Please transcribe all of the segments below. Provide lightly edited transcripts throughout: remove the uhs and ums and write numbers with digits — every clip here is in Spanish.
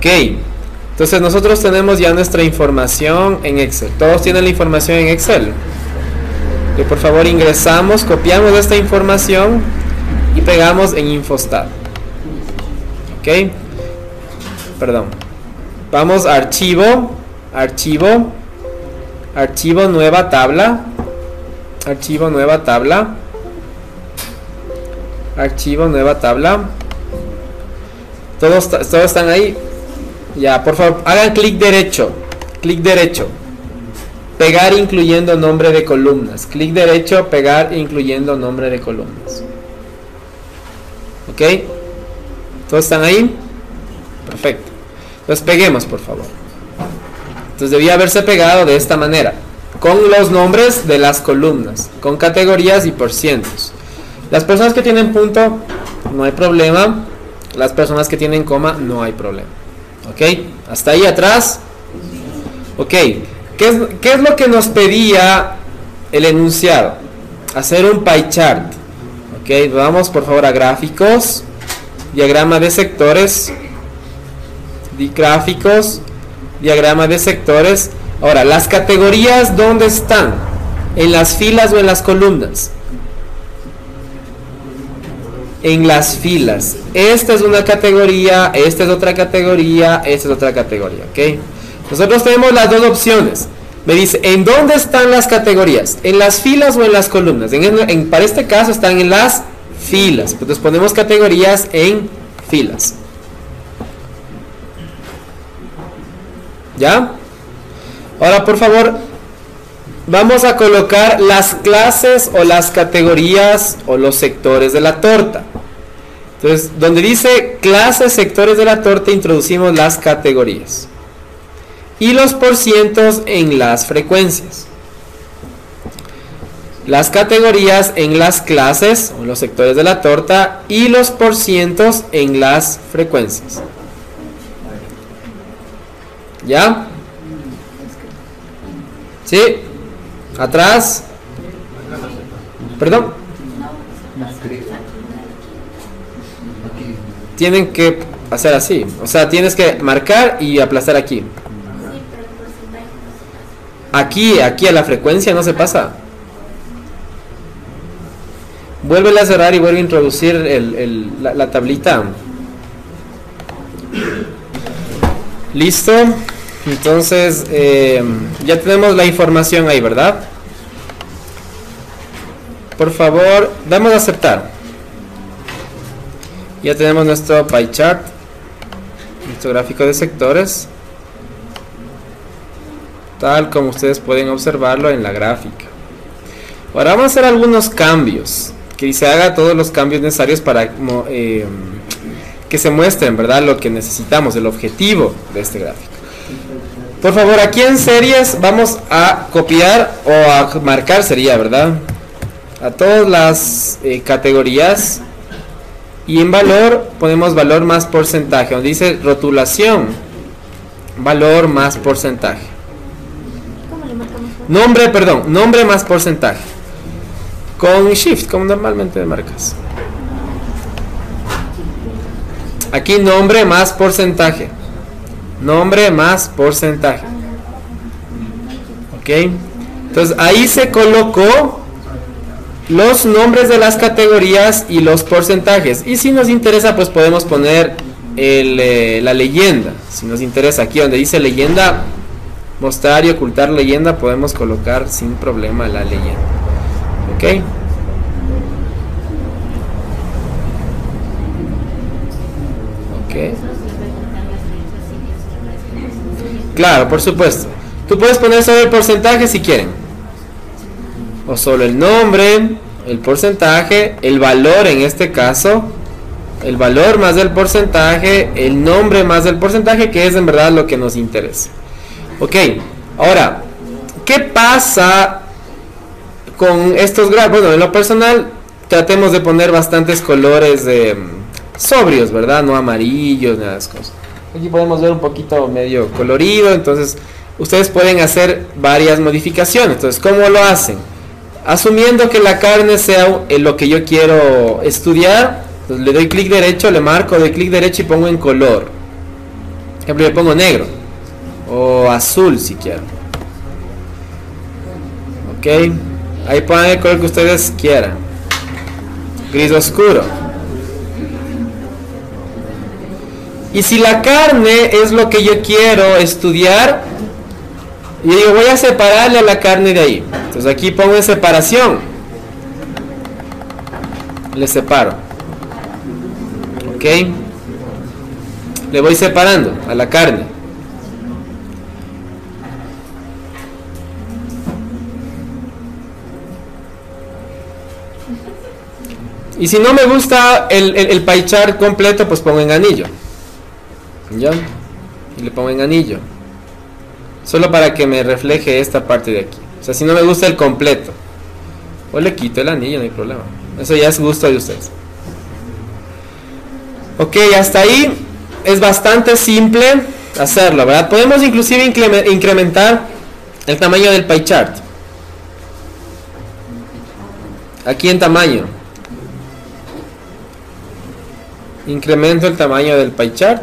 Ok, entonces nosotros tenemos ya nuestra información en Excel. ¿Todos tienen la información en Excel? Que por favor ingresamos, copiamos esta información y pegamos en Infostat. Ok, perdón. Vamos a archivo, archivo, archivo, nueva tabla, archivo, nueva tabla, archivo, nueva tabla. Todos están ahí. Ya, por favor, hagan clic derecho, pegar incluyendo nombre de columnas, clic derecho, pegar incluyendo nombre de columnas. Ok, todos están ahí. Perfecto. Entonces peguemos, por favor. Entonces debía haberse pegado de esta manera, con los nombres de las columnas, con categorías y por cientos. Las personas que tienen punto, no hay problema. Las personas que tienen coma, no hay problema. Ok, hasta ahí atrás. Ok, ¿qué es lo que nos pedía el enunciado? Hacer un pie chart. Ok, vamos por favor a gráficos, diagrama de sectores, gráficos, diagrama de sectores. Ahora, las categorías, ¿dónde están? ¿En las filas o en las columnas? En las filas. Esta es una categoría, esta es otra categoría, esta es otra categoría, ¿ok? Nosotros tenemos las dos opciones. Me dice, ¿en dónde están las categorías? ¿En las filas o en las columnas? Para este caso están en las filas. Entonces ponemos categorías en filas. ¿Ya? Ahora, por favor, vamos a colocar las clases o las categorías o los sectores de la torta. Entonces, donde dice clases, sectores de la torta, introducimos las categorías. Y los porcientos en las frecuencias. Las categorías en las clases o los sectores de la torta y los porcientos en las frecuencias. ¿Ya? ¿Sí? Atrás. ¿Perdón? Tienen que hacer así. O sea, tienes que marcar y aplastar aquí. Aquí a la frecuencia no se pasa. Vuélvela a cerrar y vuelve a introducir la tablita. ¿Listo? Entonces, ya tenemos la información ahí, ¿verdad? Por favor, damos a aceptar. Ya tenemos nuestro pie chart, nuestro gráfico de sectores, tal como ustedes pueden observarlo en la gráfica. Ahora vamos a hacer algunos cambios, que se haga todos los cambios necesarios para que se muestren, ¿verdad?, lo que necesitamos, el objetivo de este gráfico. Por favor, aquí en series vamos a copiar o a marcar, sería, ¿verdad?, a todas las categorías, y en valor ponemos valor más porcentaje, donde dice rotulación, valor más porcentaje. Nombre más porcentaje. Con shift, como normalmente marcas. Aquí nombre más porcentaje. Nombre más porcentaje. Ok. Entonces ahí se colocó los nombres de las categorías y los porcentajes. Y si nos interesa, pues podemos poner la leyenda. Si nos interesa aquí donde dice leyenda, mostrar y ocultar leyenda, podemos colocar sin problema la leyenda. Ok. Ok. Claro, por supuesto. Tú puedes poner solo el porcentaje si quieren. O solo el nombre, el porcentaje, el valor en este caso, el valor más del porcentaje, el nombre más del porcentaje, que es en verdad lo que nos interesa. Ok, ahora, ¿qué pasa con estos gráficos? Bueno, en lo personal, tratemos de poner bastantes colores sobrios, ¿verdad? No amarillos, nada de esas cosas. Aquí podemos ver un poquito medio colorido, entonces ustedes pueden hacer varias modificaciones. Entonces, ¿cómo lo hacen? Asumiendo que la carne sea lo que yo quiero estudiar, entonces le doy clic derecho, le marco, doy clic derecho y pongo en color. Por ejemplo, yo pongo negro o azul si quiero. Ok, ahí pongan el color que ustedes quieran. Gris oscuro. Y si la carne es lo que yo quiero estudiar, yo digo, voy a separarle a la carne de ahí. Entonces aquí pongo en separación. Le separo. Ok. Le voy separando a la carne. Y si no me gusta el pie chart completo, pues pongo en anillo. ¿Ya? Y le pongo en anillo. Solo para que me refleje esta parte de aquí. O sea, si no me gusta el completo, o le quito el anillo, no hay problema. Eso ya es gusto de ustedes. Ok, hasta ahí es bastante simple hacerlo, ¿verdad? Podemos inclusive incrementar el tamaño del pie chart. Aquí en tamaño. Incremento el tamaño del pie chart.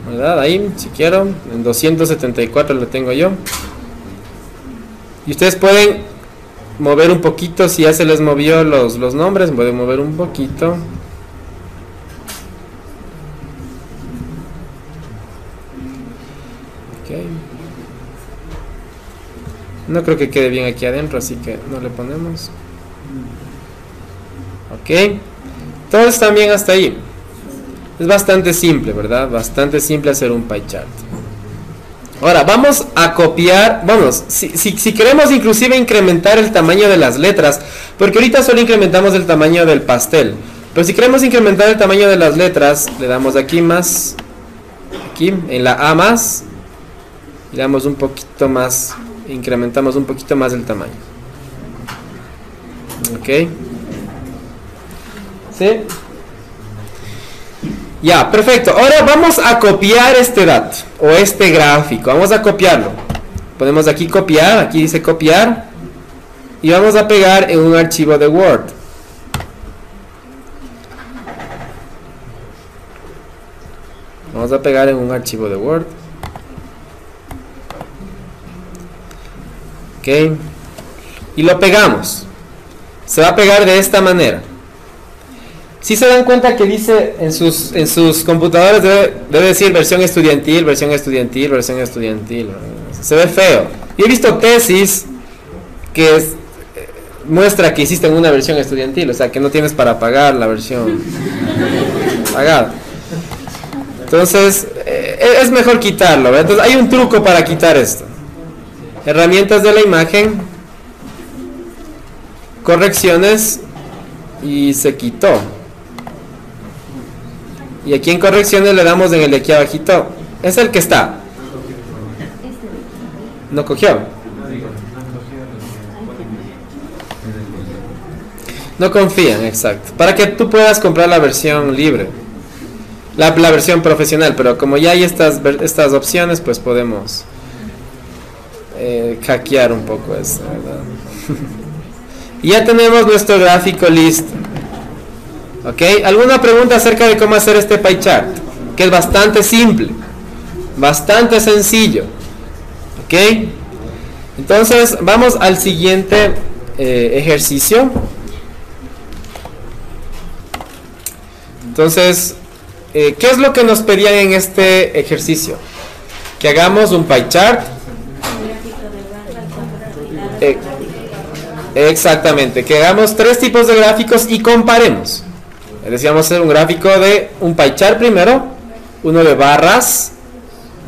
¿Verdad? Ahí, si quiero, en 274 lo tengo yo. Y ustedes pueden mover un poquito, si ya se les movió los nombres, pueden mover un poquito. Okay. No creo que quede bien aquí adentro, así que no le ponemos. Ok. Entonces también hasta ahí. Es bastante simple, ¿verdad? Bastante simple hacer un pie chart. Ahora, vamos a copiar, vamos, si queremos inclusive incrementar el tamaño de las letras, porque ahorita solo incrementamos el tamaño del pastel, pero si queremos incrementar el tamaño de las letras, le damos aquí más, aquí, en la A más, y le damos un poquito más, incrementamos un poquito más el tamaño. Ok. ¿Sí? Ya, perfecto. Ahora vamos a copiar este dato o este gráfico. Vamos a copiarlo. Ponemos aquí copiar, aquí dice copiar. Y vamos a pegar en un archivo de Word. Vamos a pegar en un archivo de Word. Ok. Y lo pegamos. Se va a pegar de esta manera. Si se dan cuenta que dice en sus computadores debe decir versión estudiantil, versión estudiantil, versión estudiantil. Se ve feo. Yo he visto tesis que muestra que hiciste en una versión estudiantil, o sea que no tienes para pagar la versión pagada. Entonces es mejor quitarlo, ¿verdad? Entonces hay un truco para quitar esto. Herramientas de la imagen, correcciones, y se quitó. Y aquí en correcciones le damos en el de aquí abajito. Es el que está. No cogió. No confían, exacto. Para que tú puedas comprar la versión libre. La versión profesional. Pero como ya hay estas opciones, pues podemos hackear un poco eso, ¿verdad? Y ya tenemos nuestro gráfico listo. ¿Ok? ¿Alguna pregunta acerca de cómo hacer este pie chart? Que es bastante simple, bastante sencillo. ¿Ok? Entonces vamos al siguiente ejercicio. Entonces, ¿qué es lo que nos pedían en este ejercicio? Que hagamos un pie chart. Exactamente, que hagamos 3 tipos de gráficos y comparemos. Decíamos hacer un gráfico de un pie chart primero, uno de barras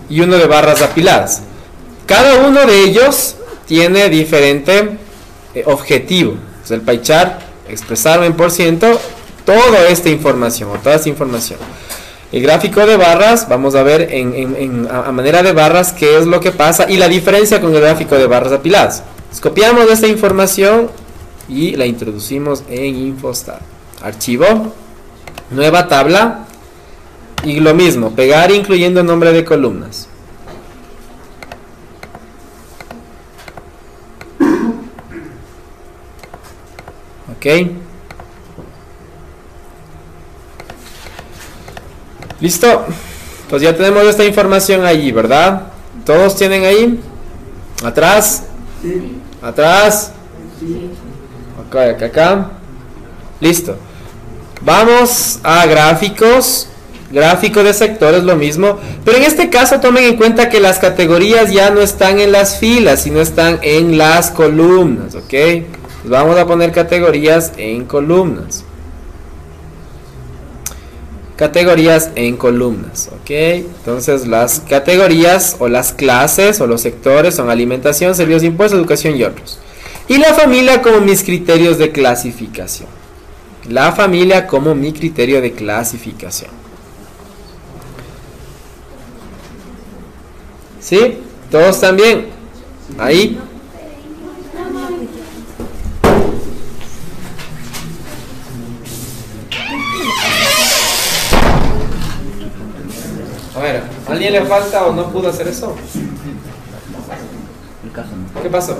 y uno de barras apiladas. Cada uno de ellos tiene diferente objetivo. Entonces, el pie chart, expresar en por ciento toda esta información o toda esta información. El gráfico de barras, vamos a ver a manera de barras qué es lo que pasa y la diferencia con el gráfico de barras apiladas. Entonces, copiamos esta información y la introducimos en Infostat. Archivo, nueva tabla y lo mismo, pegar incluyendo nombre de columnas. Ok. ¿Listo? Pues ya tenemos esta información allí, ¿verdad? ¿Todos tienen ahí? ¿Atrás? Sí. ¿Atrás? Sí. Acá. Listo. Vamos a gráficos. Gráfico de sectores, lo mismo. Pero en este caso tomen en cuenta que las categorías ya no están en las filas, sino están en las columnas, ¿ok? Pues vamos a poner categorías en columnas. Categorías en columnas, ¿ok? Entonces las categorías o las clases o los sectores son alimentación, servicios de impuestos, educación y otros. Y la familia como mis criterios de clasificación. La familia como mi criterio de clasificación. ¿Sí? ¿Todos también? Ahí. A ver, ¿a alguien le falta o no pudo hacer eso? ¿Qué pasó?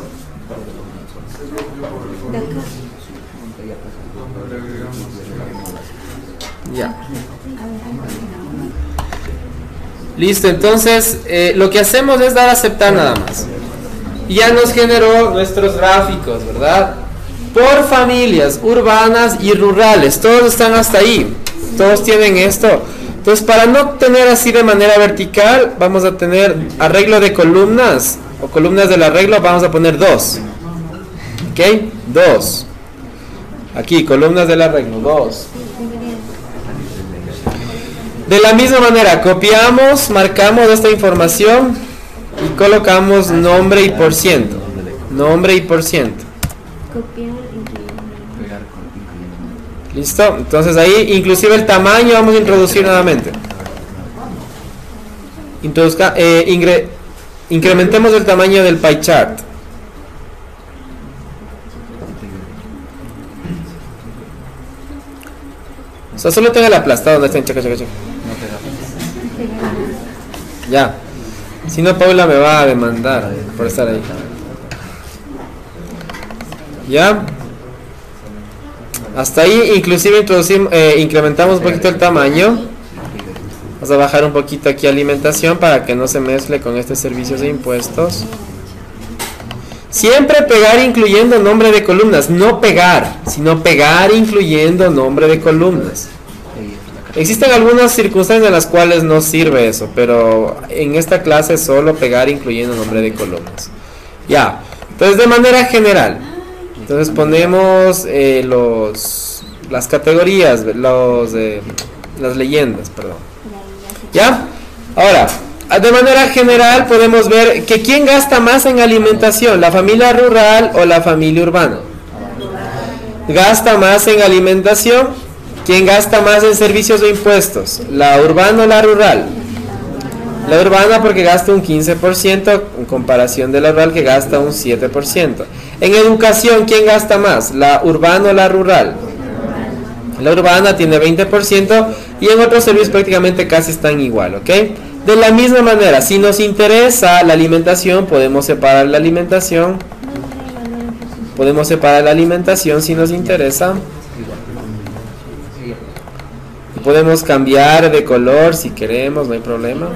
Ya. Listo, entonces lo que hacemos es dar a aceptar nada más. Y ya nos generó nuestros gráficos, ¿verdad? Por familias urbanas y rurales. Todos están hasta ahí. Todos tienen esto. Entonces, para no tener así de manera vertical, vamos a tener arreglo de columnas o columnas del arreglo, vamos a poner 2. ¿Ok? 2. Aquí, columnas del arreglo, 2. De la misma manera, copiamos, marcamos esta información y colocamos nombre y por ciento. Nombre y por ciento. ¿Listo? Entonces ahí, inclusive el tamaño vamos a introducir nuevamente. Incrementemos el tamaño del pie chart. O sea, solo tenga el aplastado donde estén, checa. Ya. Si no, Paula me va a demandar por estar ahí. Ya. Hasta ahí, inclusive incrementamos un poquito el tamaño. Vamos a bajar un poquito aquí alimentación para que no se mezcle con este servicios de impuestos. Siempre pegar incluyendo nombre de columnas, no pegar, sino pegar incluyendo nombre de columnas. Existen algunas circunstancias en las cuales no sirve eso, pero en esta clase solo pegar incluyendo nombre de columnas. Ya, entonces de manera general, entonces ponemos las categorías, las leyendas, perdón. ¿Ya? Ahora, de manera general podemos ver que ¿quién gasta más en alimentación? ¿La familia rural o la familia urbana? ¿Gasta más en alimentación? ¿Quién gasta más en servicios o impuestos? ¿La urbana o la rural? La urbana porque gasta un 15% en comparación de la rural que gasta un 7%. En educación, ¿quién gasta más? ¿La urbana o la rural? La urbana tiene 20% y en otros servicios prácticamente casi están igual, ¿ok? De la misma manera, si nos interesa la alimentación, podemos separar la alimentación. Podemos separar la alimentación si nos interesa. Y podemos cambiar de color si queremos, no hay problema.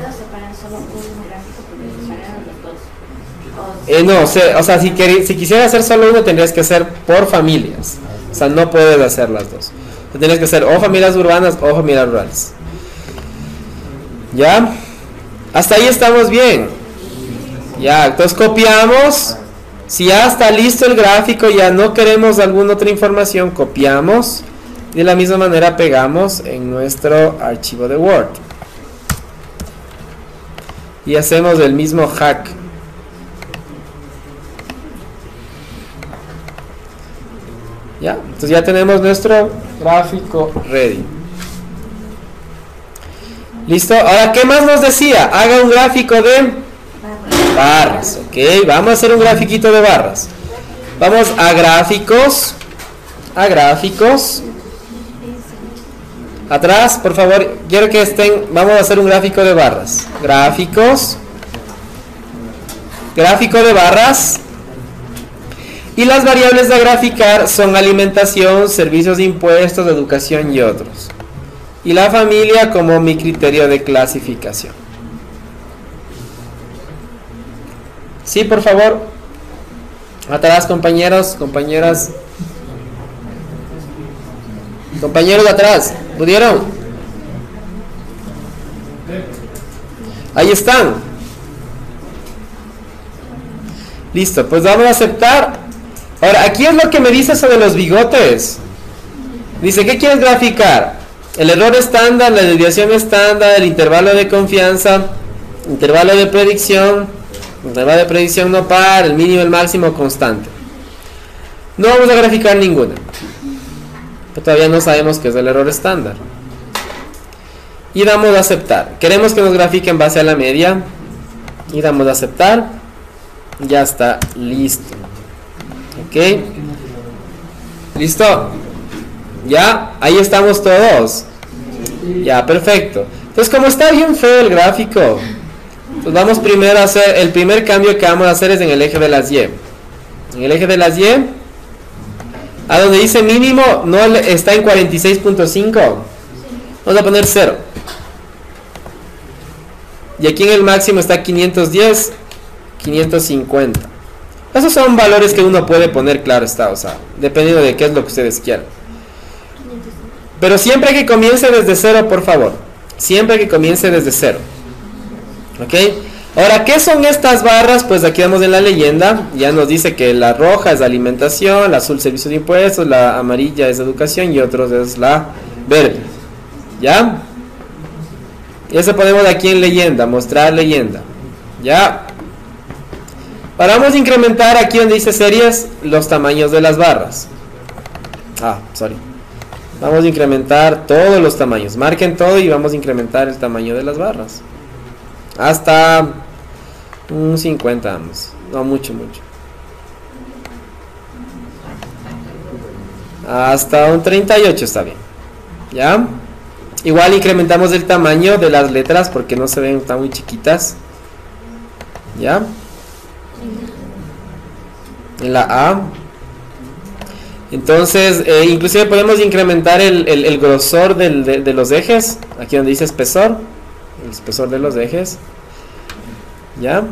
No, o sea, si quisieras hacer solo uno, tendrías que hacer por familias. O sea, no puedes hacer las dos. Tendrías que hacer o familias urbanas o familias rurales. ¿Ya? Hasta ahí estamos bien. Ya, entonces copiamos. Si ya está listo el gráfico, ya no queremos alguna otra información, copiamos. Y de la misma manera pegamos en nuestro archivo de Word. Y hacemos el mismo hack. Ya, entonces ya tenemos nuestro gráfico ready. ¿Listo? Ahora, ¿qué más nos decía? Haga un gráfico de barras, ok. Vamos a hacer un grafiquito de barras. Vamos a gráficos. A gráficos. Atrás, por favor, quiero que estén. Vamos a hacer un gráfico de barras. Gráficos. Gráfico de barras. Y las variables a graficar son alimentación, servicios de impuestos, educación y otros. y la familia como mi criterio de clasificación. Sí, por favor. Atrás, compañeros, compañeras. Compañeros de atrás, ¿pudieron? Ahí están. Listo, pues vamos a aceptar. Ahora, aquí es lo que me dice sobre los bigotes. Dice, ¿qué quieres graficar? El error estándar, la desviación estándar, el intervalo de confianza, intervalo de predicción no par, el mínimo, el máximo, constante. No vamos a graficar ninguna. Todavía no sabemos qué es el error estándar. Y damos a aceptar. Queremos que nos grafique en base a la media. Y damos a aceptar. Ya está listo. Ok. ¿Listo? Ya, ahí estamos todos. Ya, perfecto. Entonces, como está bien feo el gráfico, pues vamos primero a hacer, el primer cambio que vamos a hacer es en el eje de las Y. En el eje de las Y, a donde dice mínimo, no está en 46.5. Vamos a poner 0. Y aquí en el máximo está 510, 550. Esos son valores que uno puede poner, claro está, o sea, dependiendo de qué es lo que ustedes quieran. Pero siempre que comience desde 0, por favor. Siempre que comience desde 0. ¿Ok? Ahora, ¿qué son estas barras? Pues aquí vamos en la leyenda. Ya nos dice que la roja es alimentación, la azul servicio de impuestos, la amarilla es educación y otros es la verde. ¿Ya? Y eso ponemos aquí en leyenda, mostrar leyenda. ¿Ya? Ahora vamos a incrementar aquí donde dice series los tamaños de las barras. Vamos a incrementar todos los tamaños. Marquen todo y vamos a incrementar el tamaño de las barras. Hasta un 50 vamos. No, mucho. Hasta un 38 está bien. ¿Ya? Igual incrementamos el tamaño de las letras porque no se ven, están muy chiquitas. ¿Ya? En la A. Entonces, inclusive podemos incrementar el grosor de los ejes. Aquí donde dice espesor. El espesor de los ejes. ¿Ya?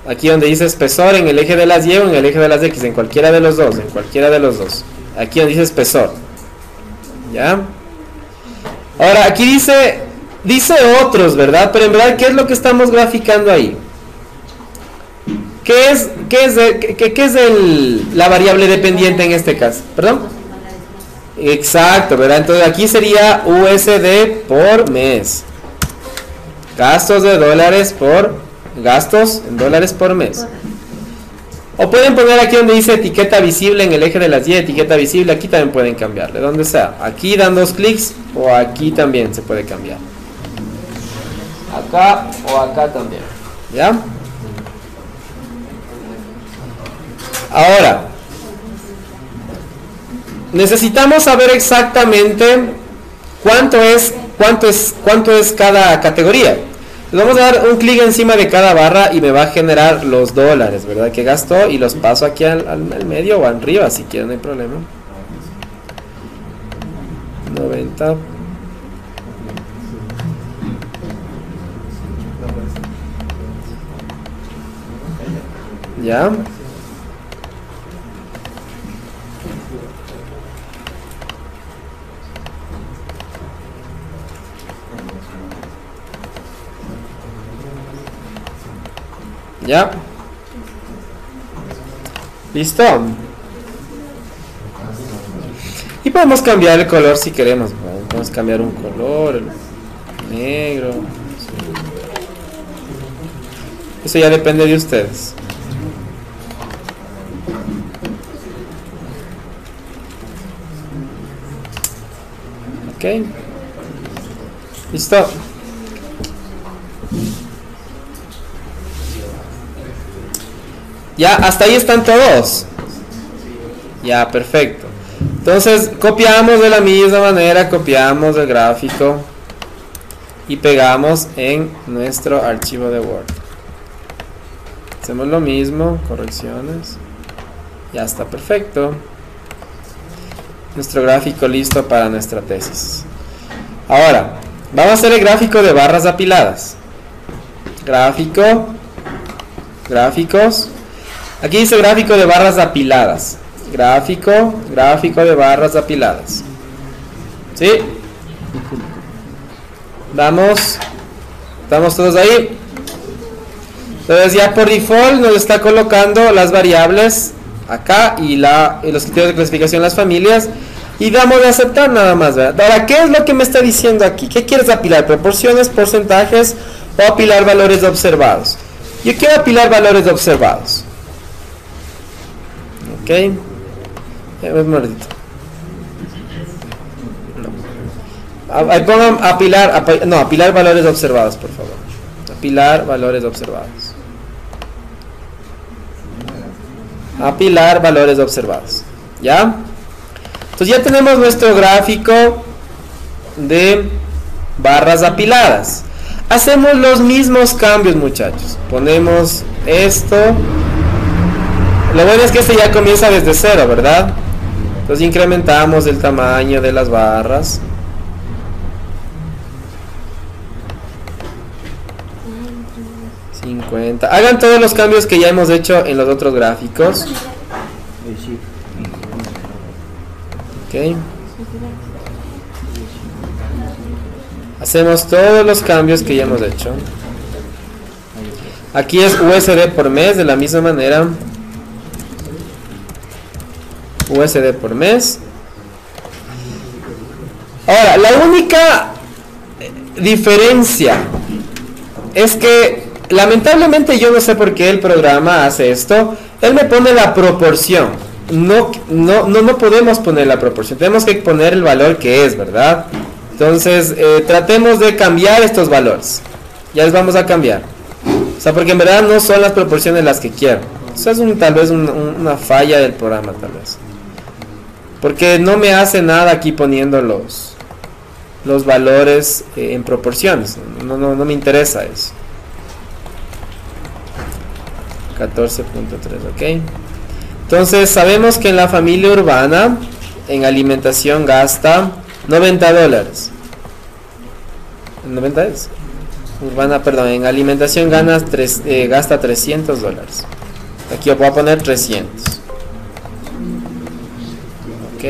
Aquí donde dice espesor en el eje de las Y o en el eje de las X. En cualquiera de los dos. En cualquiera de los dos. Aquí donde dice espesor. ¿Ya? Ahora, aquí dice otros, ¿verdad? Pero en verdad, ¿qué es lo que estamos graficando ahí? ¿Qué es la variable dependiente en este caso? ¿Perdón? Exacto, ¿verdad? Entonces aquí sería USD por mes. Gastos en dólares por mes. O pueden poner aquí donde dice etiqueta visible en el eje de las Y, etiqueta visible, aquí también pueden cambiarle, donde sea. Aquí dan 2 clics o aquí también se puede cambiar. Acá o acá también. ¿Ya? Ahora, necesitamos saber exactamente cuánto es cada categoría. Vamos a dar un clic encima de cada barra y me va a generar los dólares, ¿verdad? Que gastó y los paso aquí al medio o arriba si quieren, no hay problema. 90. ¿Ya? ¿Ya? ¿Listo? Y podemos cambiar el color si queremos. Podemos cambiar un color, el negro. Eso ya depende de ustedes. Ok. ¿Listo? Ya, hasta ahí están todos. Ya, perfecto. Entonces, copiamos de la misma manera, copiamos el gráfico y pegamos en nuestro archivo de Word. Hacemos lo mismo, correcciones. Ya está perfecto. Nuestro gráfico listo para nuestra tesis. Ahora, vamos a hacer el gráfico de barras apiladas. Gráfico, gráficos. Aquí dice gráfico de barras apiladas. Gráfico de barras apiladas. ¿Sí? Vamos. ¿Estamos todos ahí? Entonces ya por default nos está colocando las variables acá y los criterios de clasificación de las familias. Y damos de aceptar nada más, ¿verdad? Ahora, ¿qué es lo que me está diciendo aquí? ¿Qué quieres apilar? ¿Proporciones, porcentajes o apilar valores observados? Yo quiero apilar valores observados. Ok. Un momentito. No. Ahí pongan apilar valores observados, por favor. Apilar valores observados. Apilar valores observados. ¿Ya? Entonces ya tenemos nuestro gráfico de barras apiladas. Hacemos los mismos cambios, muchachos. Ponemos esto. Lo bueno es que este ya comienza desde cero, ¿verdad? Entonces incrementamos el tamaño de las barras. Hagan todos los cambios que ya hemos hecho en los otros gráficos. Ok. Hacemos todos los cambios que ya hemos hecho. Aquí es USD por mes, de la misma manera. USD por mes. Ahora, la única diferencia es que lamentablemente yo no sé por qué el programa hace esto. Él me pone la proporción. No podemos poner la proporción. Tenemos que poner el valor que es, ¿verdad? Entonces, tratemos de cambiar estos valores. Ya les vamos a cambiar. O sea, porque en verdad no son las proporciones las que quiero. Eso es tal vez una falla del programa, tal vez. Porque no me hace nada aquí poniendo los valores en proporciones. No me interesa eso. 14.3, ok. Entonces sabemos que en la familia urbana en alimentación gasta $90. ¿90 es? Urbana, perdón, en alimentación gasta $300. Aquí yo puedo poner 300. Ok.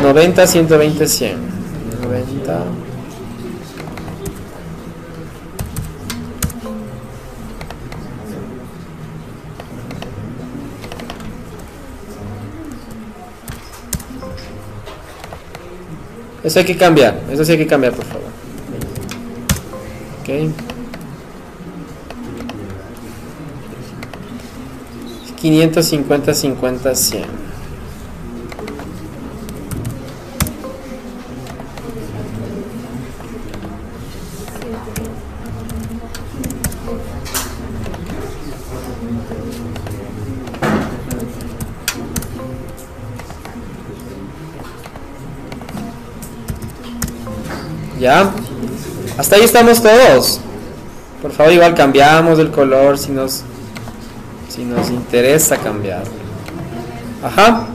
90, 120, 100. 90. Eso hay que cambiar, eso sí hay que cambiar, por favor. Ok. 550, 50, 100. ¿Ya? Hasta ahí estamos todos. Por favor, igual cambiamos el color si nos interesa cambiar. Ajá.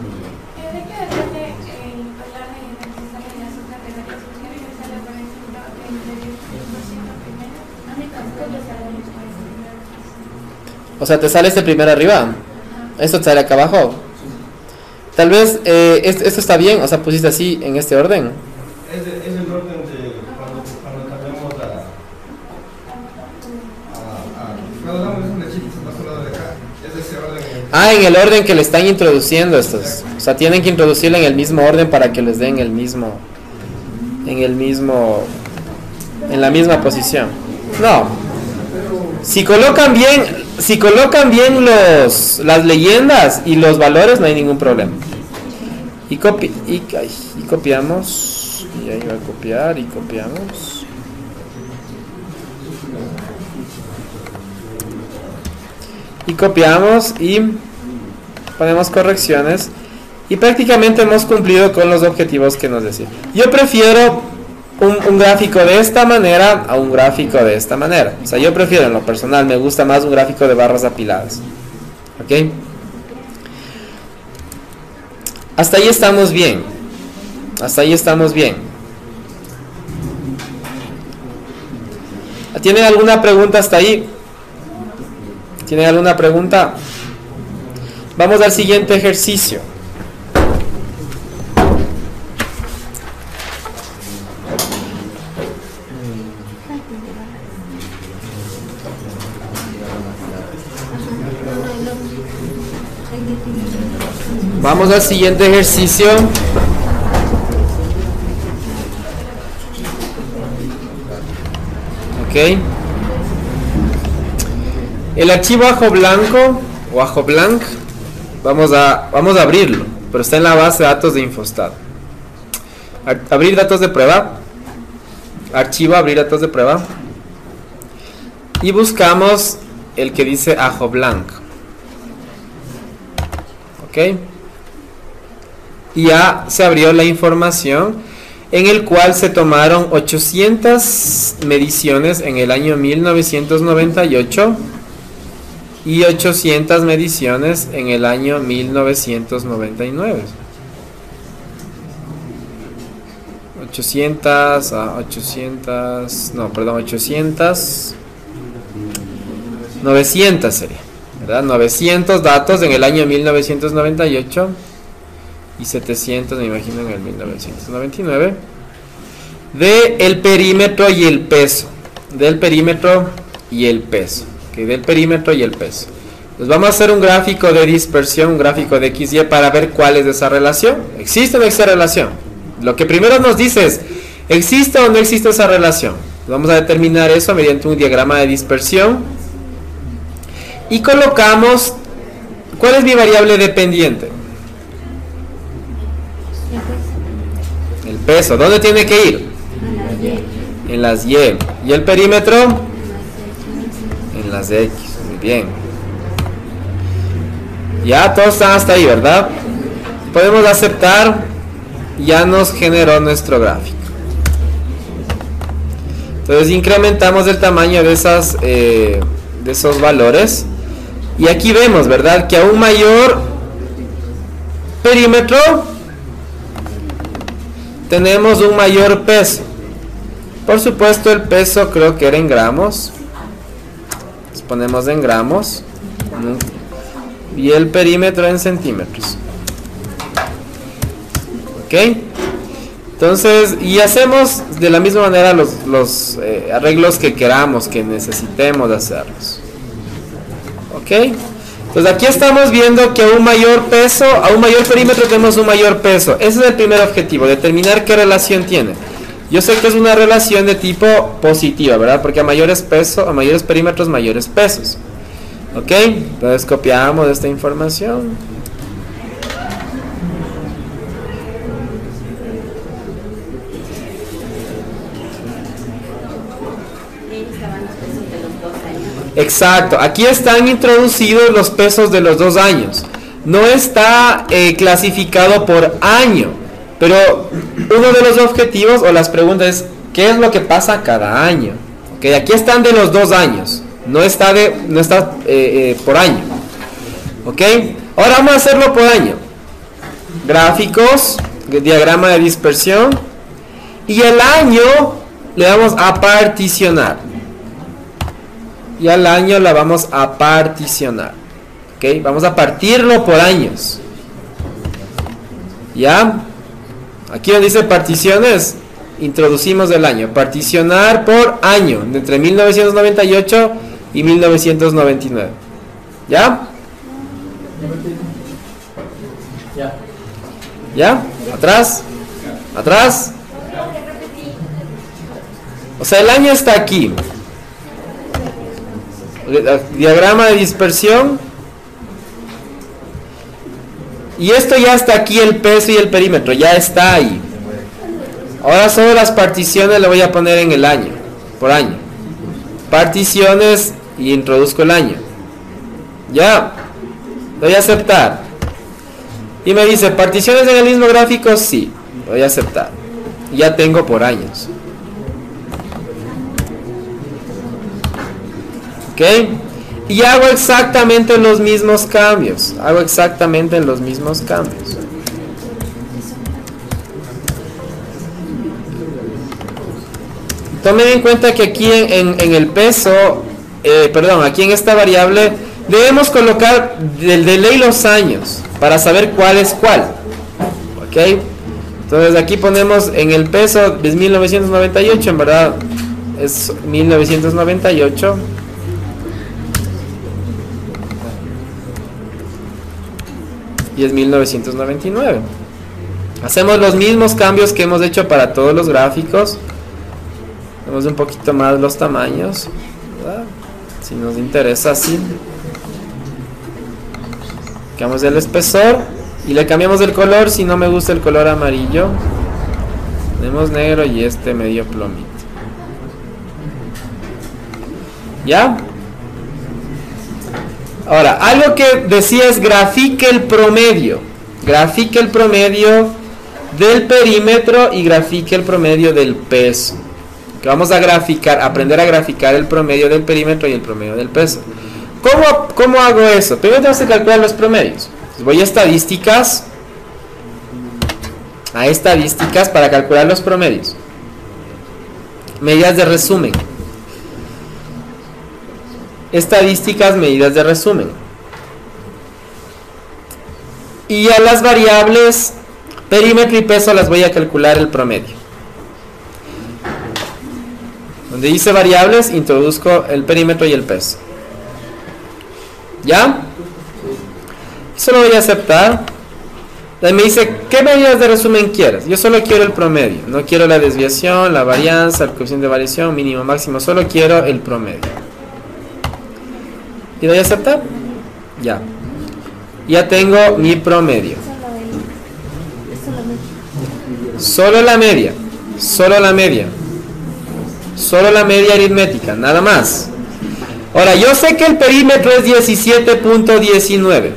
O sea, te sale este primero arriba. Esto te sale acá abajo. Tal vez esto está bien. O sea, pusiste así en este orden. Es el orden de cuando cambiamos cuando damos un lechito se pasó lado de acá. Es ese orden. En el orden que le están introduciendo estos. O sea, tienen que introducirlo en el mismo orden para que les den en la misma posición. No. Si colocan bien las leyendas y los valores, no hay ningún problema. Y copiamos. Y ahí va a copiar y copiamos. Y copiamos y ponemos correcciones. Y prácticamente hemos cumplido con los objetivos que nos decía. Yo prefiero un gráfico de esta manera a un gráfico de esta manera. O sea, yo prefiero, en lo personal, me gusta más un gráfico de barras apiladas. ¿Ok? Hasta ahí estamos bien. Hasta ahí estamos bien. ¿Tienen alguna pregunta hasta ahí? ¿Tienen alguna pregunta? Vamos al siguiente ejercicio. Vamos al siguiente ejercicio. Ok. El archivo ajo blanco o ajo blanc, vamos a abrirlo, pero está en la base de datos de Infostat. Abrir datos de prueba. Archivo, abrir datos de prueba. Y buscamos el que dice ajo blanc. Ok. Y ya se abrió la información en el cual se tomaron 800 mediciones en el año 1998 y 800 mediciones en el año 1999. 900 sería, ¿verdad? 900 datos en el año 1998 y 700 me imagino en el 1999 de el perímetro y el peso, del perímetro y el peso, del perímetro y el peso. Pues vamos a hacer un gráfico de dispersión, un gráfico de XY para ver cuál es esa relación. ¿Existe o no existe relación? Lo que primero nos dice es, ¿existe o no existe esa relación? Vamos a determinar eso mediante un diagrama de dispersión y colocamos, ¿cuál es mi variable dependiente? El peso. ¿Dónde tiene que ir? En las Y. ¿Y el perímetro? En las X. Muy bien. Ya todos están hasta ahí, ¿verdad? Podemos aceptar. Ya nos generó nuestro gráfico. Entonces incrementamos el tamaño de esos valores. Y aquí vemos, ¿verdad? Que a un mayor perímetro tenemos un mayor peso. Por supuesto el peso creo que era en gramos. Los ponemos en gramos. Y el perímetro en centímetros. Ok. Entonces, y hacemos de la misma manera los arreglos que queramos, que necesitemos hacerlos. Ok. Entonces aquí estamos viendo que a un mayor peso, a un mayor perímetro tenemos un mayor peso. Ese es el primer objetivo, determinar qué relación tiene. Yo sé que es una relación de tipo positiva, ¿verdad? Porque a mayores perímetros, mayores pesos. Ok, entonces copiamos esta información. Exacto, aquí están introducidos los pesos de los 2 años. No está clasificado por año, pero uno de los objetivos o las preguntas es ¿qué es lo que pasa cada año? Okay, aquí están de los 2 años, no está por año. Ok, ahora vamos a hacerlo por año. Gráficos, diagrama de dispersión, y el año le vamos a particionar. Y al año la vamos a particionar. Ok, vamos a partirlo por años. ¿Ya? Aquí donde dice particiones, introducimos el año. Particionar por año, entre 1998 y 1999. ¿Ya? ¿Ya? ¿Atrás? ¿Atrás? O sea, el año está aquí. Diagrama de dispersión. Y esto ya está aquí, el peso y el perímetro, ya está ahí. Ahora solo las particiones le voy a poner en el año, por año. Particiones y introduzco el año. Ya, voy a aceptar. Y me dice, ¿particiones en el mismo gráfico? Sí, voy a aceptar. Ya tengo por años. Ok, y hago exactamente los mismos cambios. tomen en cuenta que aquí en el peso, perdón, aquí en esta variable debemos colocar de ley los años para saber cuál es cuál. ¿Ok? Entonces aquí ponemos en el peso es 1998, en verdad es 1998. Y es 1999. Hacemos los mismos cambios que hemos hecho para todos los gráficos. Hacemos un poquito más los tamaños, ¿verdad? Si nos interesa así. Cambiamos el espesor y le cambiamos el color. Si no me gusta el color amarillo, tenemos negro y este medio plomito. ¿Ya? Ahora, algo que decía es grafique el promedio. Grafique el promedio del perímetro y grafique el promedio del peso. Que vamos a graficar, aprender a graficar el promedio del perímetro y el promedio del peso. ¿Cómo hago eso? Primero tenemos que calcular los promedios. Entonces voy a estadísticas. A estadísticas para calcular los promedios. Medidas de resumen. Estadísticas, medidas de resumen. Y a las variables perímetro y peso las voy a calcular el promedio. Donde dice variables, introduzco el perímetro y el peso. ¿Ya? Eso lo voy a aceptar. Entonces me dice, ¿qué medidas de resumen quieres? Yo solo quiero el promedio. No quiero la desviación, la varianza, el coeficiente de variación, mínimo, máximo. Solo quiero el promedio. ¿Y doy a aceptar? Ya. Ya tengo mi promedio. Solo la media. Solo la media. Solo la media aritmética, nada más. Ahora, yo sé que el perímetro es 17.19.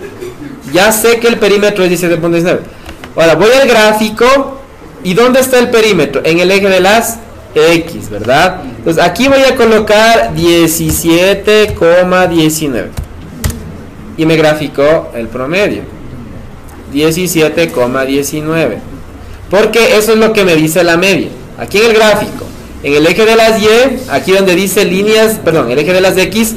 Ya sé que el perímetro es 17.19. Ahora, voy al gráfico. ¿Y dónde está el perímetro? En el eje de las X, ¿verdad? Entonces, aquí voy a colocar 17,19. Y me graficó el promedio. 17,19. Porque eso es lo que me dice la media. Aquí en el gráfico. En el eje de las Y, aquí donde dice líneas, perdón, el eje de las X,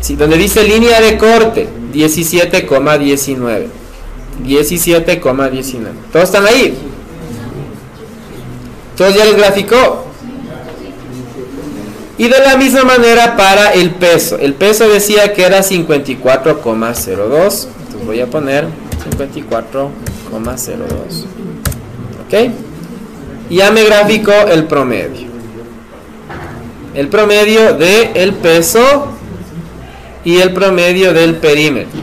sí, donde dice línea de corte, 17,19. 17,19. ¿Todos están ahí? ¿Todos ya los graficó? Y de la misma manera para el peso. El peso decía que era 54,02. Entonces voy a poner 54,02. ¿Ok? Y ya me graficó el promedio. El promedio del peso y el promedio del perímetro.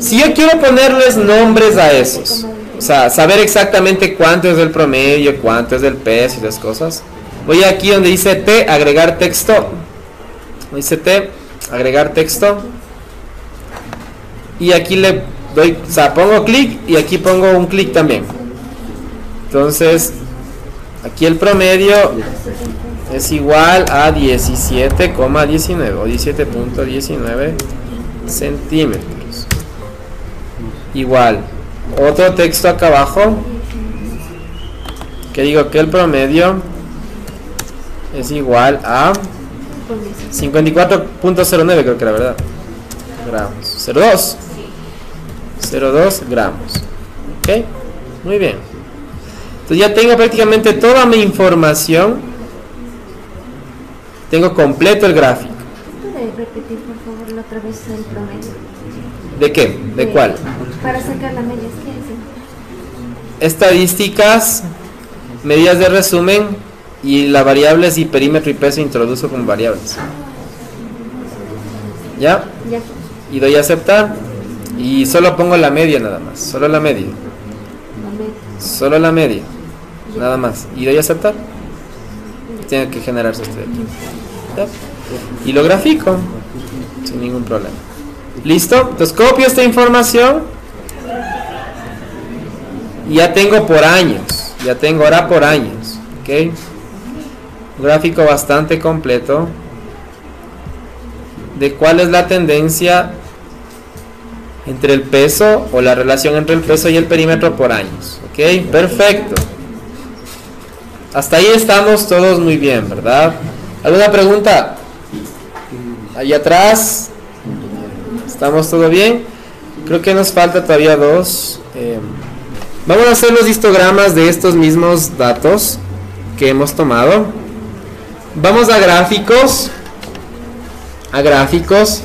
Si yo quiero ponerles nombres a esos, o sea, saber exactamente cuánto es el promedio, cuánto es el peso y esas cosas, voy aquí donde dice T, agregar texto. Dice T, agregar texto. Y aquí le doy, o sea, pongo clic y aquí pongo un clic también. Entonces, aquí el promedio es igual a 17,19 o 17.19 centímetros. Igual, otro texto acá abajo que digo que el promedio es igual a 54,09, creo que era, ¿verdad? Gramos. 0,2 gramos. Ok, muy bien. Entonces ya tengo prácticamente toda mi información. Tengo completo el gráfico. ¿Puede repetir por favor la otra vez el promedio? ¿De qué? ¿De cuál? Para sacar la media. ¿Qué es? Estadísticas, medidas de resumen y las variables y perímetro y peso introduzco como variables. ¿Ya? Ya. Y doy a aceptar. Y solo pongo la media nada más. Solo la media. Solo la media. Nada más. Y doy a aceptar. Tiene que generarse este de aquí. ¿Ya? Y lo grafico sin ningún problema. ¿Listo? Entonces copio esta información. Y ya tengo por años. Ya tengo ahora por años. ¿Ok? Un gráfico bastante completo de cuál es la tendencia entre el peso o la relación entre el peso y el perímetro por años. ¿Ok? Perfecto. Hasta ahí estamos todos muy bien, ¿verdad? ¿Alguna pregunta? Ahí atrás. ¿Estamos todo bien? Creo que nos falta todavía dos. Vamos a hacer los histogramas de estos mismos datos que hemos tomado. Vamos a gráficos. A gráficos.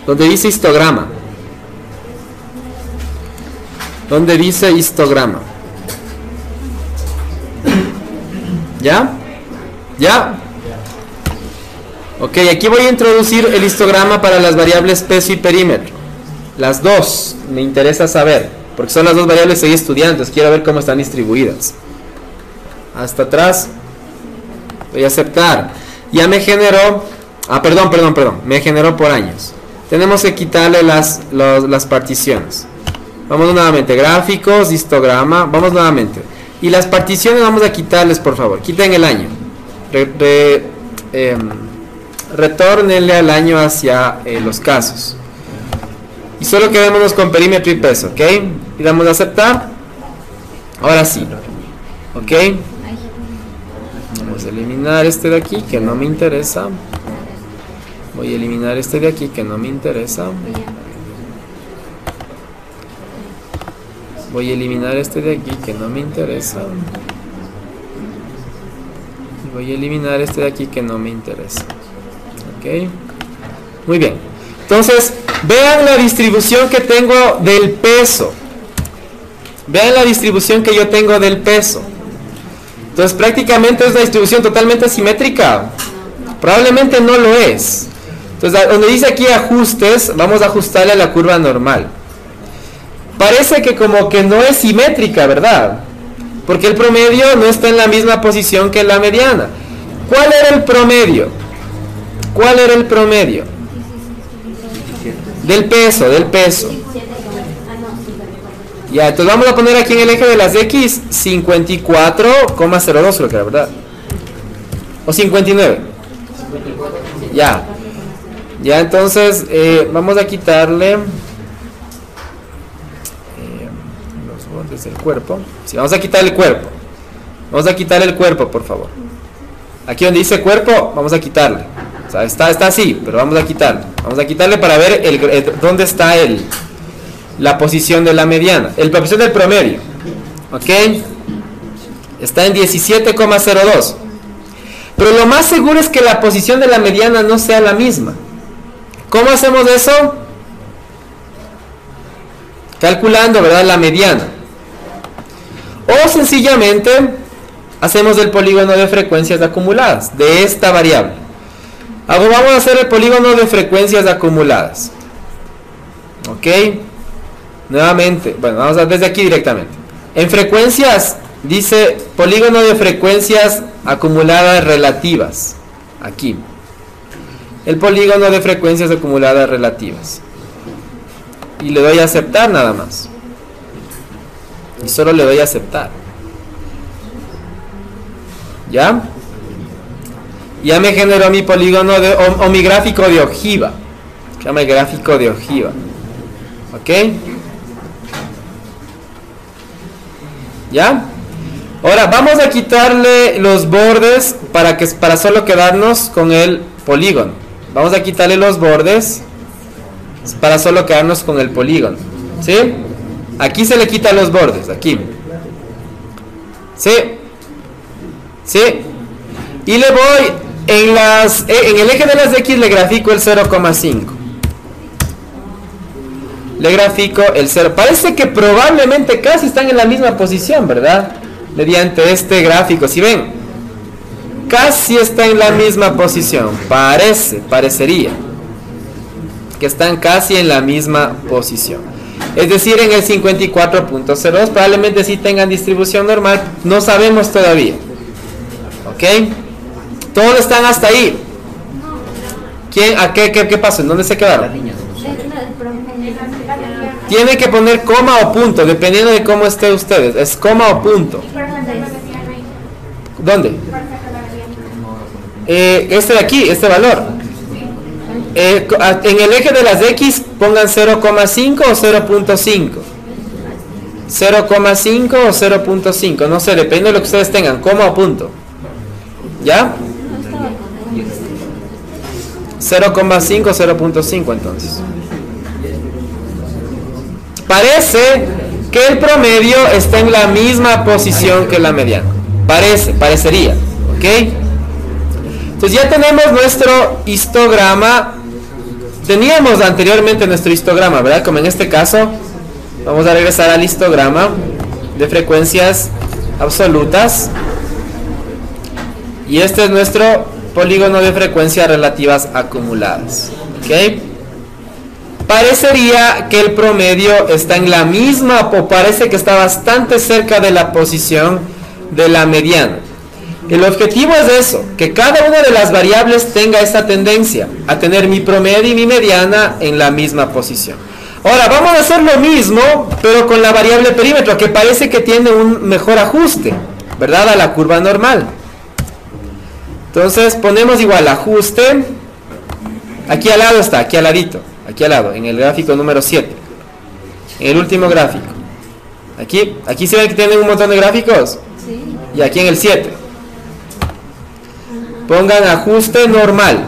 Donde dice histograma. Donde dice histograma. ¿Ya? ¿Ya? Ok, aquí voy a introducir el histograma para las variables peso y perímetro. Las dos, me interesa saber, porque son las dos variables que estoy estudiando, quiero ver cómo están distribuidas. Hasta atrás. Voy a aceptar. Ya me generó... perdón. Me generó por años. Tenemos que quitarle las particiones. Vamos nuevamente. Gráficos, histograma. Vamos nuevamente. Y las particiones vamos a quitarles, por favor. Quiten el año. Retórnenle al año hacia los casos. Y solo quedémonos con perímetro y peso, ¿ok? Y damos a aceptar. Ahora sí. ¿Ok? Vamos a eliminar este de aquí que no me interesa. Voy a eliminar este de aquí que no me interesa. Voy a eliminar este de aquí que no me interesa. Y voy a eliminar este de aquí que no me interesa. Ok. Muy bien. Entonces, vean la distribución que tengo del peso. Vean la distribución que yo tengo del peso. Entonces, prácticamente es una distribución totalmente simétrica. Probablemente no lo es. Entonces, donde dice aquí ajustes, vamos a ajustarle a la curva normal. Parece que como que no es simétrica, ¿verdad? Porque el promedio no está en la misma posición que la mediana. ¿Cuál era el promedio? ¿Cuál era el promedio? Del peso. Ya, entonces vamos a poner aquí en el eje de las X 54,02 creo que era, ¿verdad? O 59. Ya. Ya, entonces vamos a quitarle los bordes del cuerpo. Sí, vamos a quitar el cuerpo. Vamos a quitar el cuerpo, por favor. Aquí donde dice cuerpo, vamos a quitarle. O sea, está así, pero vamos a quitarle. Vamos a quitarle para ver dónde está la posición de la mediana. La posición del promedio. ¿Ok? Está en 17,02. Pero lo más seguro es que la posición de la mediana no sea la misma. ¿Cómo hacemos eso? Calculando, ¿verdad? La mediana. O sencillamente hacemos el polígono de frecuencias acumuladas de esta variable. Vamos a hacer el polígono de frecuencias acumuladas. ¿Ok? Nuevamente, bueno, vamos a desde aquí directamente. En frecuencias dice polígono de frecuencias acumuladas relativas. Aquí. El polígono de frecuencias acumuladas relativas. Y le doy a aceptar nada más. Y solo le doy a aceptar. ¿Ya? Ya me generó mi polígono o mi gráfico de ojiva. Se llama el gráfico de ojiva. ¿Ok? ¿Ya? Ahora vamos a quitarle los bordes para solo quedarnos con el polígono. Vamos a quitarle los bordes para solo quedarnos con el polígono. ¿Sí? Aquí se le quitan los bordes, aquí. ¿Sí? ¿Sí? Y le voy en el eje de las X le grafico el 0,5. Le grafico el 0. Parece que probablemente casi están en la misma posición, ¿verdad? Mediante este gráfico, si ven, casi está en la misma posición. Parecería que están casi en la misma posición. Es decir, en el 54.02 probablemente sí tengan distribución normal. No sabemos todavía. ¿Ok? Todos están hasta ahí. ¿Qué pasó? ¿En dónde se quedaron? Tiene que poner coma o punto, dependiendo de cómo esté ustedes. Es coma o punto. ¿Dónde? Este de aquí, este valor. En el eje de las X pongan 0,5 o 0.5. 0,5 o 0.5, no sé, depende de lo que ustedes tengan, coma o punto. ¿Ya? 0,5 o 0.5 entonces. Parece que el promedio está en la misma posición que la mediana. Parecería, ¿ok? Entonces ya tenemos nuestro histograma. Teníamos anteriormente nuestro histograma, ¿verdad? Como en este caso, vamos a regresar al histograma de frecuencias absolutas. Y este es nuestro polígono de frecuencias relativas acumuladas, ¿ok? Parecería que el promedio está en la misma, o parece que está bastante cerca de la posición de la mediana. El objetivo es eso, que cada una de las variables tenga esa tendencia a tener mi promedio y mi mediana en la misma posición. Ahora vamos a hacer lo mismo, pero con la variable perímetro, que parece que tiene un mejor ajuste, ¿verdad? A la curva normal. Entonces ponemos igual ajuste, aquí al lado está, aquí al ladito, aquí al lado, en el gráfico número 7, en el último gráfico. Aquí se ven que tienen un montón de gráficos. Sí. Y aquí en el 7. Pongan ajuste normal.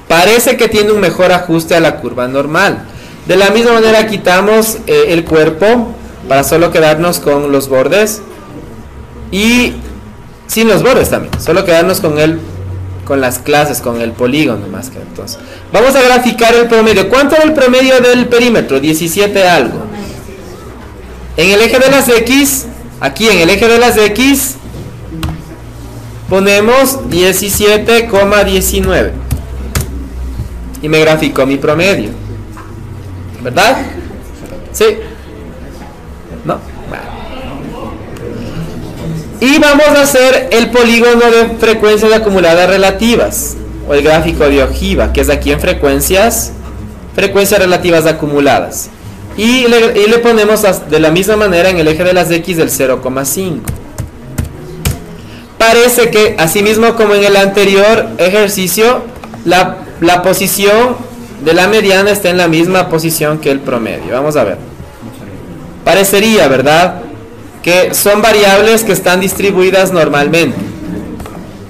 Parece que tiene un mejor ajuste a la curva normal. De la misma manera quitamos el cuerpo para solo quedarnos con los bordes. Y sin los bordes también, solo quedarnos con las clases, con el polígono más que entonces. Vamos a graficar el promedio. ¿Cuánto era el promedio del perímetro? 17 algo. En el eje de las X, aquí en el eje de las X, ponemos 17,19. Y me graficó mi promedio. ¿Verdad? ¿Sí? ¿No? Vale. Y vamos a hacer el polígono de frecuencias acumuladas relativas, o el gráfico de ojiva, que es aquí en frecuencias relativas acumuladas. Y le ponemos de la misma manera en el eje de las X del 0,5. Parece que, asimismo como en el anterior ejercicio, la posición de la mediana está en la misma posición que el promedio. Vamos a ver. Parecería, ¿verdad?, que son variables que están distribuidas normalmente.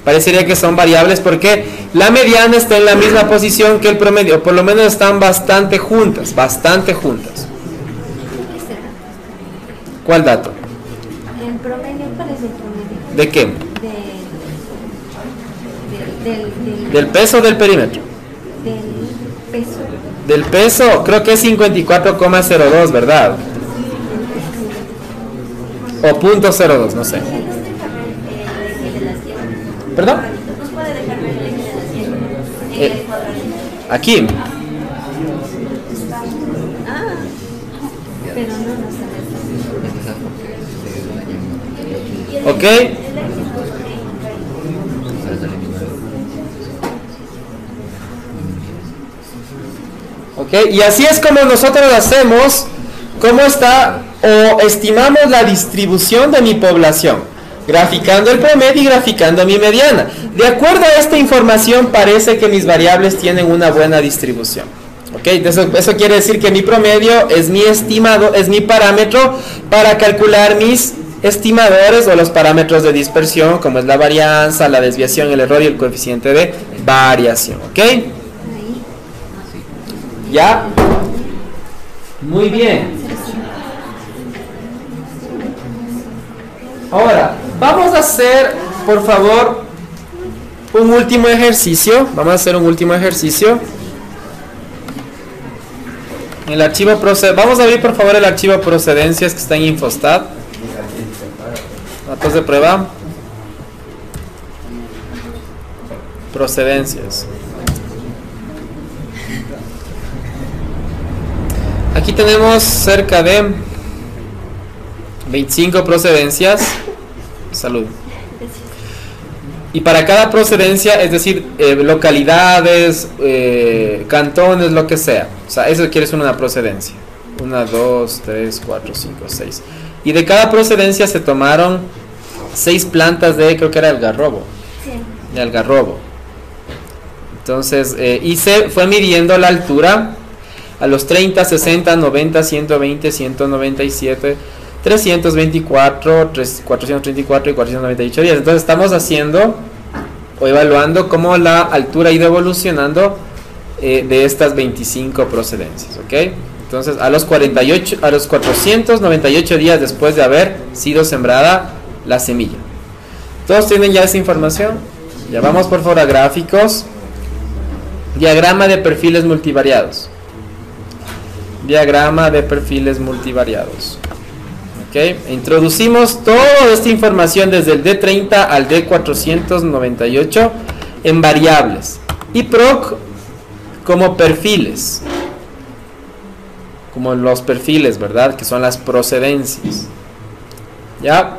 Parecería que son variables porque la mediana está en la misma posición que el promedio, o por lo menos están bastante juntas, ¿Cuál dato? El promedio, ¿cuál es el promedio? ¿De qué? ¿Del peso o del perímetro? Del peso. Del peso, creo que es 54,02, ¿verdad? O .02, no sé. ¿Perdón? ¿Nos puede dejar ver el eje de las 100? Aquí. Pero no nos sale. ¿Ok? ¿Ok? Y así es como nosotros hacemos, cómo está o estimamos la distribución de mi población, graficando el promedio y graficando mi mediana. De acuerdo a esta información parece que mis variables tienen una buena distribución. ¿Ok? Eso quiere decir que mi promedio es mi estimado, es mi parámetro para calcular mis estimadores o los parámetros de dispersión, como es la varianza, la desviación, el error y el coeficiente de variación. ¿Ok? ¿Ya? Muy bien. Ahora, vamos a hacer, por favor, un último ejercicio. Vamos a hacer un último ejercicio. El archivo vamos a abrir, por favor, el archivo procedencias que está en Infostat. Datos de prueba. Procedencias. Aquí tenemos cerca de 25 procedencias. Salud. Y para cada procedencia, es decir, localidades, cantones, lo que sea. O sea, eso quiere decir una procedencia. 1, 2, 3, 4, 5, 6. Y de cada procedencia se tomaron 6 plantas de, creo que era algarrobo. Sí. De algarrobo. Entonces, y se fue midiendo la altura a los 30, 60, 90, 120, 197, 324, 434 y 498 días. Entonces estamos haciendo o evaluando cómo la altura ha ido evolucionando de estas 25 procedencias, ¿ok? Entonces a los 498 días después de haber sido sembrada la semilla. ¿Todos tienen ya esa información? Ya vamos por favor a gráficos. Diagrama de perfiles multivariados. Diagrama de perfiles multivariados. ¿Ok? Introducimos toda esta información desde el D30 al D498 en variables. Y PROC como perfiles. Como los perfiles, ¿verdad? Que son las procedencias. ¿Ya?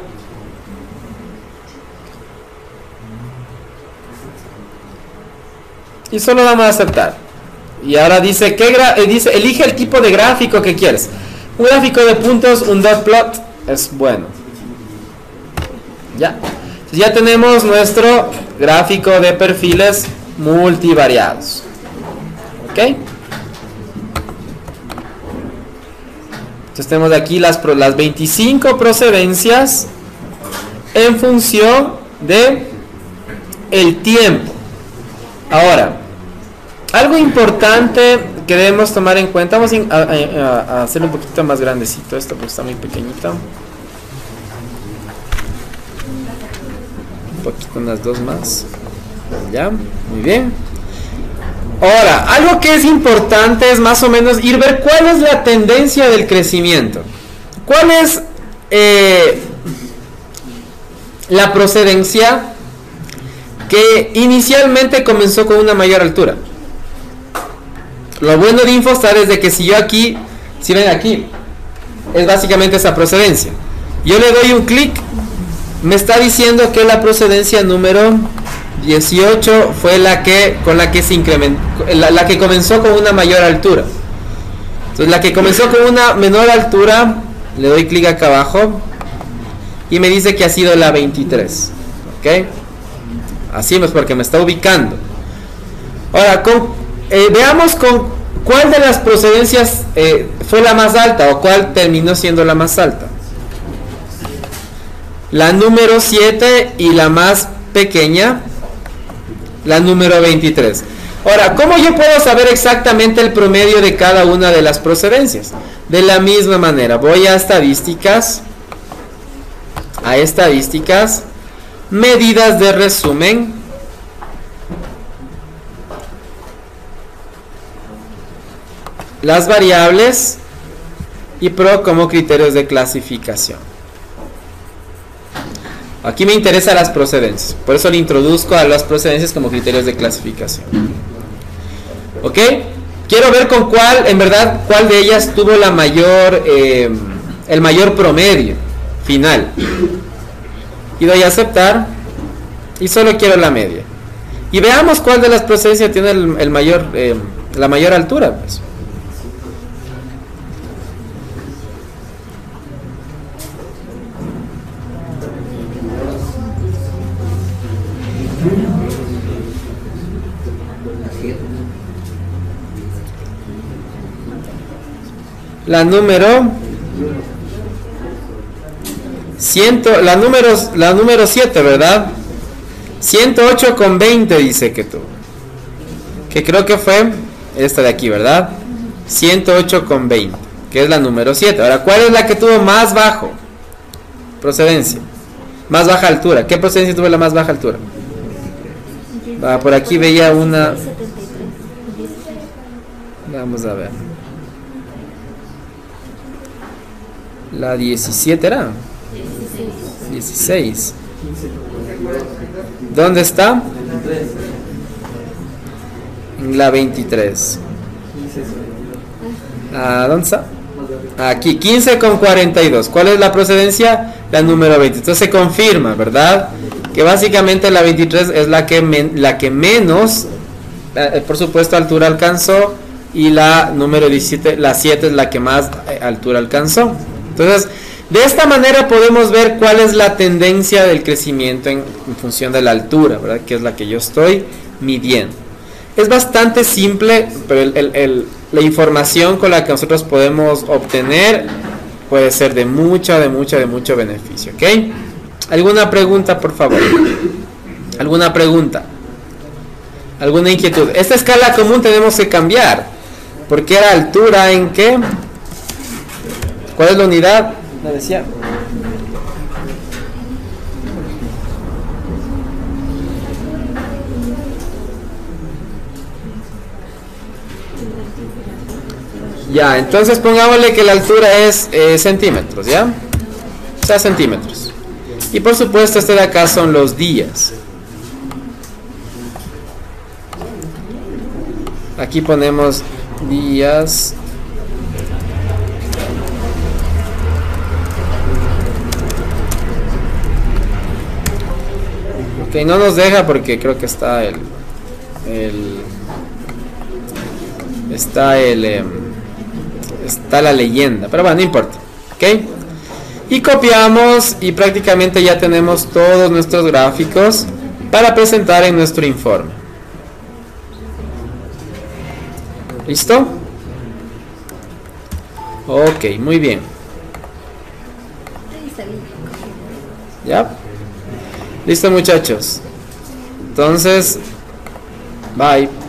Y solo vamos a aceptar. Y ahora dice, dice, elige el tipo de gráfico que quieres. Un gráfico de puntos, un dot plot, es bueno. Ya. Entonces ya tenemos nuestro gráfico de perfiles multivariados. ¿Ok? Entonces tenemos aquí las 25 procedencias en función de el tiempo. Ahora, algo importante que debemos tomar en cuenta, vamos a hacerlo un poquito más grandecito esto porque está muy pequeñito. Un poquito, unas dos más. Ya, muy bien. Ahora, algo que es importante es más o menos ir ver cuál es la tendencia del crecimiento. ¿Cuál es la procedencia que inicialmente comenzó con una mayor altura? Lo bueno de Infostar es de que si yo aquí, si ven aquí, es básicamente esa procedencia. Yo le doy un clic, me está diciendo que la procedencia número 18 fue con la que se incrementó, la que comenzó con una mayor altura. Entonces la que comenzó con una menor altura, le doy clic acá abajo y me dice que ha sido la 23. ¿Ok? Así es porque me está ubicando. Ahora, veamos con cuál de las procedencias fue la más alta o cuál terminó siendo la más alta. La número 7 y la más pequeña, la número 23. Ahora, ¿cómo yo puedo saber exactamente el promedio de cada una de las procedencias? De la misma manera, voy a estadísticas, medidas de resumen, las variables y PRO como criterios de clasificación. Aquí me interesan las procedencias, por eso le introduzco a las procedencias como criterios de clasificación. ¿Ok? Quiero ver con cuál, en verdad, cuál de ellas tuvo la mayor, el mayor promedio final. Y doy a aceptar y solo quiero la media. Y veamos cuál de las procedencias tiene la mayor altura, pues. La número 7, ¿verdad? 108,20 dice que tuvo. Que creo que fue esta de aquí, ¿verdad? 108,20, que es la número 7. Ahora, ¿cuál es la que tuvo más bajo? Procedencia. Más baja altura. ¿Qué procedencia tuvo la más baja altura? Por aquí veía una. Vamos a ver. La 17 era. 16. ¿Dónde está? En la 23. ¿Dónde está? Aquí, 15,42. ¿Cuál es la procedencia? La número 20. Entonces se confirma, ¿verdad? Que básicamente la 23 es la que menos, por supuesto, altura alcanzó. Y la número 17, la 7 es la que más altura alcanzó. Entonces, de esta manera podemos ver cuál es la tendencia del crecimiento en función de la altura, ¿verdad? Que es la que yo estoy midiendo. Es bastante simple, pero la información con la que nosotros podemos obtener puede ser de mucho beneficio, ¿ok? ¿Alguna pregunta, por favor? ¿Alguna pregunta? ¿Alguna inquietud? Esta escala común tenemos que cambiar, porque era altura en qué. ¿Cuál es la unidad? La decía. Ya, entonces pongámosle que la altura es centímetros, ¿ya? O sea, centímetros. Y por supuesto este de acá son los días. Aquí ponemos días. Ok, no nos deja porque creo que está está la leyenda, pero bueno, no importa, ok. Y copiamos y prácticamente ya tenemos todos nuestros gráficos para presentar en nuestro informe. ¿Listo? Ok, muy bien. ¿Ya? Listo, muchachos. Entonces, bye.